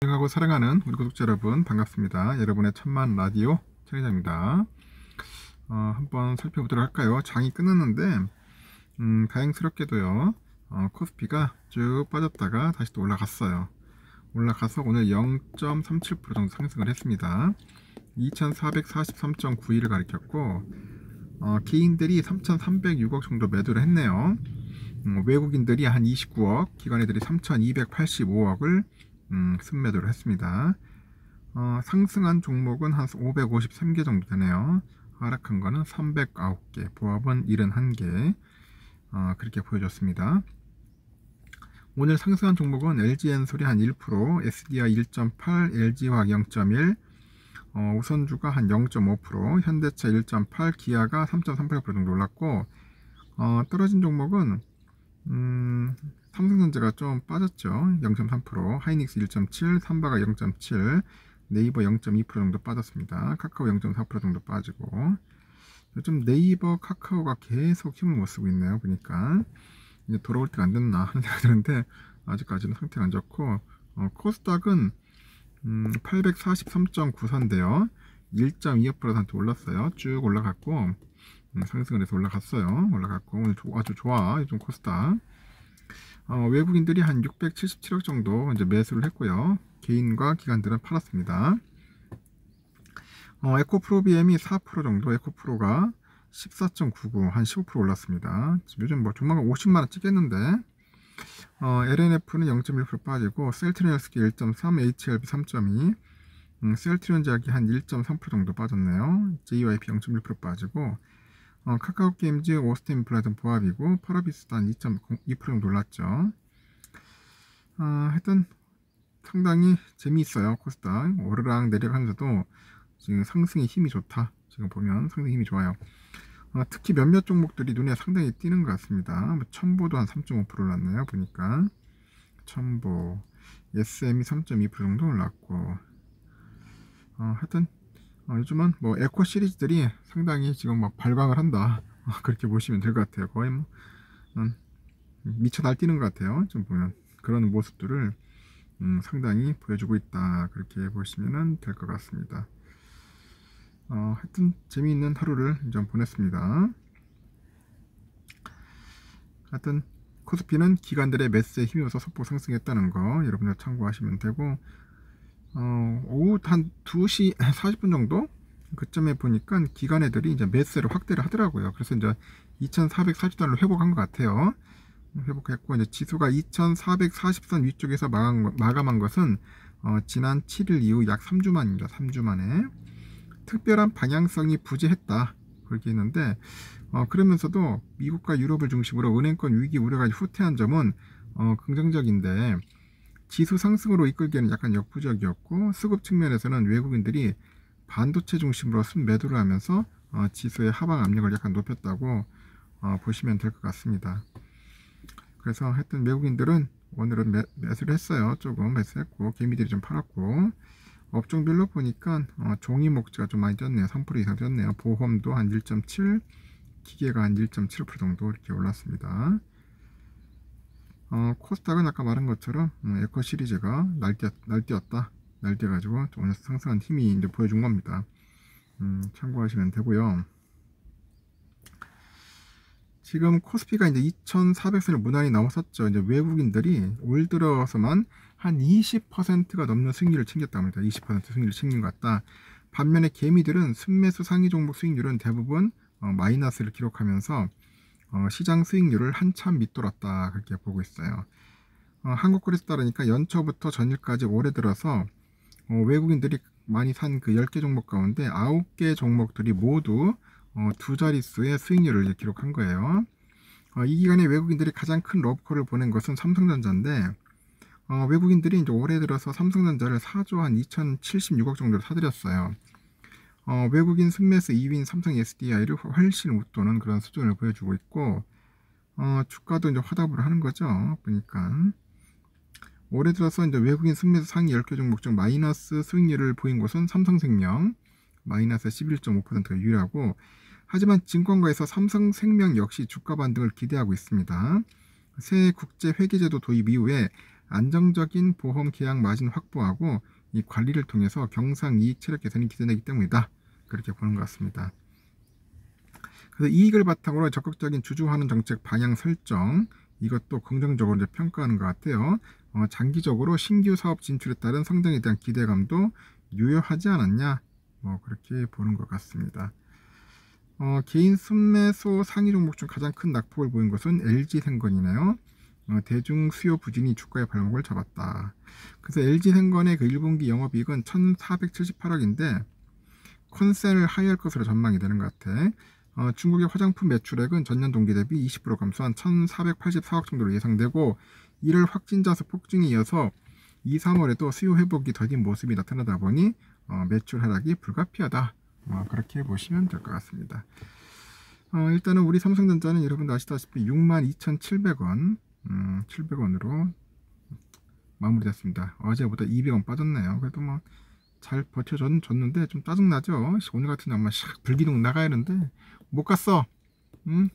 존경하고 사랑하는 우리 구독자 여러분 반갑습니다. 여러분의 천만 라디오 최기자입니다. 한번 살펴보도록 할까요? 장이 끝났는데 다행스럽게도요 코스피가 쭉 빠졌다가 다시 또 올라갔어요. 올라가서 오늘 0.37% 정도 상승을 했습니다. 2443.91을 가리켰고 개인들이 3306억 정도 매도를 했네요. 외국인들이 한 29억, 기관애들이 3285억을 순매도를 했습니다. 상승한 종목은 한 553개 정도 되네요. 하락한 거는 309개, 보합은 71개. 그렇게 보여줬습니다. 오늘 상승한 종목은 LG엔솔이 한 1%, SDI 1.8, LG화학 0.1, 우선주가 한 0.5%, 현대차 1.8, 기아가 3.38% 정도 올랐고, 떨어진 종목은 삼성전자가 좀 빠졌죠. 0.3%, 하이닉스 1.7, 삼바가 0.7, 네이버 0.2% 정도 빠졌습니다. 카카오 0.4% 정도 빠지고, 요즘 네이버, 카카오가 계속 힘을 못 쓰고 있네요. 보니까 이제 돌아올 때가 안 됐나 하는 생각이 드는데 아직까지는 상태가 안 좋고, 코스닥은 843.94인데요 1.25% 올랐어요. 쭉 올라갔고 상승을 해서 올라갔어요. 올라갔고 오늘 아주 좋아. 요즘 코스닥 외국인들이 한 677억 정도 이제 매수를 했고요. 개인과 기관들은 팔았습니다. 에코프로비엠이 4% 정도, 에코프로가 14.99, 한 15% 올랐습니다. 요즘 뭐 조만간 50만원 찍겠는데, LNF는 0.1% 빠지고, 셀트리온스키 1.3, HLB 3.2, 셀트리온제약이 한 1.3% 정도 빠졌네요. JYP 0.1% 빠지고, 카카오게임즈, 오스템 플라이든 보합이고, 파라비스도 한 2.2% 정도 올랐죠. 하여튼 상당히 재미있어요. 코스닥 오르락 내리락하면서도 지금 상승의 힘이 좋다. 지금 보면 상승의 힘이 좋아요. 특히 몇몇 종목들이 눈에 상당히 띄는 것 같습니다. 첨보도 한 3.5% 올랐네요. 보니까 첨보, SM이 3.2% 정도 올랐고, 하여튼 요즘은 뭐 에코 시리즈들이 상당히 지금 막 발광을 한다. 그렇게 보시면 될 것 같아요. 거의 뭐 미쳐 날뛰는 것 같아요. 좀 보면 그런 모습들을 상당히 보여주고 있다. 그렇게 보시면 될 것 같습니다. 하여튼 재미있는 하루를 좀 보냈습니다. 하여튼 코스피는 기관들의 매수에 힘입어서 소폭 상승했다는 거 여러분들 참고하시면 되고, 오후 한 2시 40분 정도 그쯤에 보니까 기관 애들이 이제 매수를 확대를 하더라고요. 그래서 이제 2440달러 회복한 것 같아요. 회복했고, 이제 지수가 2440선 위쪽에서 마감한 것은 지난 7일 이후 약 3주 만입니다. 3주 만에 특별한 방향성이 부재했다. 그렇게 했는데, 그러면서도 미국과 유럽을 중심으로 은행권 위기 우려가 후퇴한 점은 긍정적인데, 지수 상승으로 이끌기에는 약간 역부족이었고, 수급 측면에서는 외국인들이 반도체 중심으로 순매도를 하면서 지수의 하방 압력을 약간 높였다고 보시면 될 것 같습니다. 그래서 하여튼 외국인들은 오늘은 매수를 했어요. 조금 매수했고, 개미들이 좀 팔았고, 업종별로 보니까 종이 목재가 좀 많이 뛰었네요. 3% 이상 뛰었네요. 보험도 한 1.7, 기계가 한 1.7% 정도 이렇게 올랐습니다. 코스닥은 아까 말한 것처럼 에코 시리즈가 날뛰었다. 날뛰어가지고 오늘 상승한 힘이 이제 보여준 겁니다. 참고하시면 되고요. 지금 코스피가 이제 2400선을 무난히 넘어섰죠. 이제 외국인들이 올 들어서만 한 20%가 넘는 수익률을 챙겼다고 합니다. 20% 수익률을 챙긴 것 같다. 반면에 개미들은 순매수 상위 종목 수익률은 대부분 마이너스를 기록하면서 시장 수익률을 한참 밑돌았다. 그렇게 보고 있어요. 한국거래소 따르니까 연초부터 전일까지 올해 들어서 외국인들이 많이 산 그 10개 종목 가운데 9개 종목들이 모두 두 자릿수의 수익률을 기록한 거예요. 이 기간에 외국인들이 가장 큰 러브콜을 보낸 것은 삼성전자인데, 외국인들이 이제 올해 들어서 삼성전자를 4조 한 2076억 정도를 사들였어요. 외국인 순매수 2위인 삼성 SDI를 훨씬 웃도는 그런 수준을 보여주고 있고, 주가도 이제 화답을 하는 거죠. 보니까 올해 들어서 이제 외국인 순매수 상위 10개 종목 중 마이너스 수익률을 보인 곳은 삼성생명 마이너스 11.5%가 유일하고, 하지만 증권가에서 삼성생명 역시 주가 반등을 기대하고 있습니다. 새 국제회계제도 도입 이후에 안정적인 보험 계약 마진 확보하고 이 관리를 통해서 경상 이익 체력 개선이 기대되기 때문이다. 그렇게 보는 것 같습니다. 그래서 이익을 바탕으로 적극적인 주주환원 정책 방향 설정, 이것도 긍정적으로 이제 평가하는 것 같아요. 장기적으로 신규 사업 진출에 따른 성장에 대한 기대감도 유효하지 않았냐, 뭐 그렇게 보는 것 같습니다. 개인 순매수 상위 종목 중 가장 큰 낙폭을 보인 것은 LG생건이네요. 대중 수요 부진이 주가의 발목을 잡았다. 그래서 LG생건의 그 1분기 영업이익은 1478억인데 컨센을 하회할 것으로 전망이 되는 것 같아. 중국의 화장품 매출액은 전년 동기 대비 20% 감소한 1484억 정도로 예상되고 1월 확진자 수 폭증에 이어서 2, 3월에도 수요 회복이 더딘 모습이 나타나다 보니 매출 하락이 불가피하다. 그렇게 보시면 될 것 같습니다. 일단은 우리 삼성전자는 여러분도 아시다시피 62,700원 700원으로 마무리됐습니다. 어제보다 200원 빠졌네요. 그래도 뭐 잘 버텨줬는데 좀 짜증나죠. 오늘 같은 날 아마 불기둥 나가야 하는데 못 갔어.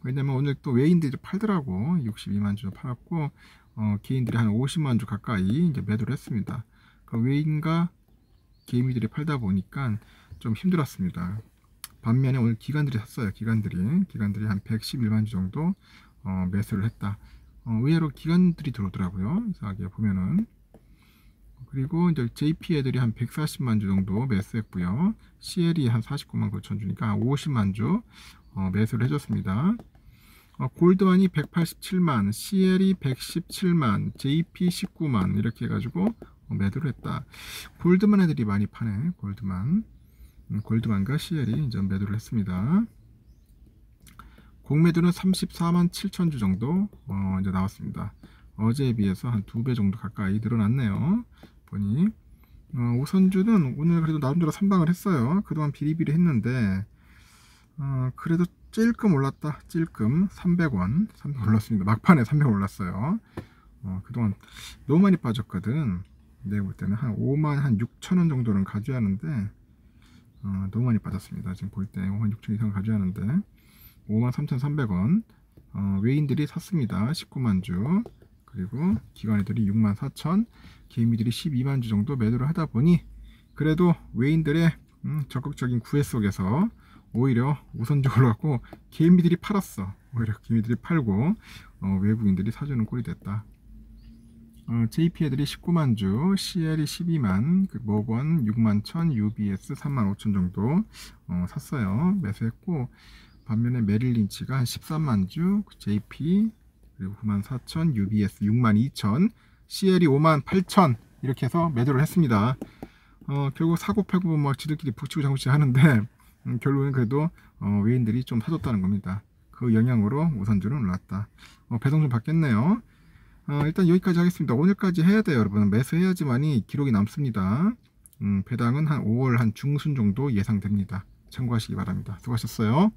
왜냐면 오늘 또 외인들이 팔더라고. 62만 주 팔았고 개인들이 한 50만 주 가까이 이제 매도를 했습니다. 그 외인과 개미들이 팔다 보니까 좀 힘들었습니다. 반면에 오늘 기관들이 샀어요. 기관들이 한 111만 주 정도 매수를 했다. 의외로 기관들이 들어오더라고요. 이상하게 보면은. 그리고 이제 JP 애들이 한 140만 주 정도 매수했고요. CL이 한 49만 9천 주니까 한 50만 주 매수를 해줬습니다. 골드만이 187만, CL이 117만, JP 19만 이렇게 해가지고 매도를 했다. 골드만 애들이 많이 파네. 골드만과 CL이 이제 매도를 했습니다. 공매도는 34만 7천 주 정도 이제 나왔습니다. 어제에 비해서 한 2배 정도 가까이 늘어났네요. 보니 우선주는 오늘 그래도 나름대로 선방을 했어요. 그동안 비리비리 했는데 그래도 찔끔 올랐다. 찔끔 300원 올랐습니다. 막판에 300원 올랐어요. 그동안 너무 많이 빠졌거든. 내가 볼 때는 한 5만 한 6천원 정도는 가져야 하는데 너무 많이 빠졌습니다. 지금 볼 때 5만 6천 이상 가져야 하는데 5만 3,300원 외인들이 샀습니다. 19만 주. 그리고 기관애들이 6만 4천, 개미들이 12만 주 정도 매도를 하다 보니 그래도 외인들의 적극적인 구애 속에서 오히려 우선적으로 갖고 개미들이 팔았어. 오히려 개미들이 팔고 외국인들이 사주는 꼴이 됐다. JP 애들이 19만 주, CL이 12만, 모건 6만 1천, UBS 3만 5천 정도 샀어요. 매수했고 반면에 메릴린치가 한 13만 주, JP 그리고 9만 4천, UBS 6만 2천, CL이 5만 8천 이렇게 해서 매도를 했습니다. 결국 사고팔고 막 지들끼리 북치고 장구치 하는데 결국은 그래도 외인들이 좀 사줬다는 겁니다. 그 영향으로 우선주는 올랐다. 배송 좀 받겠네요. 일단 여기까지 하겠습니다. 오늘까지 해야 돼요, 여러분. 매수해야지만이 기록이 남습니다. 배당은 한 5월 한 중순 정도 예상됩니다. 참고하시기 바랍니다. 수고하셨어요.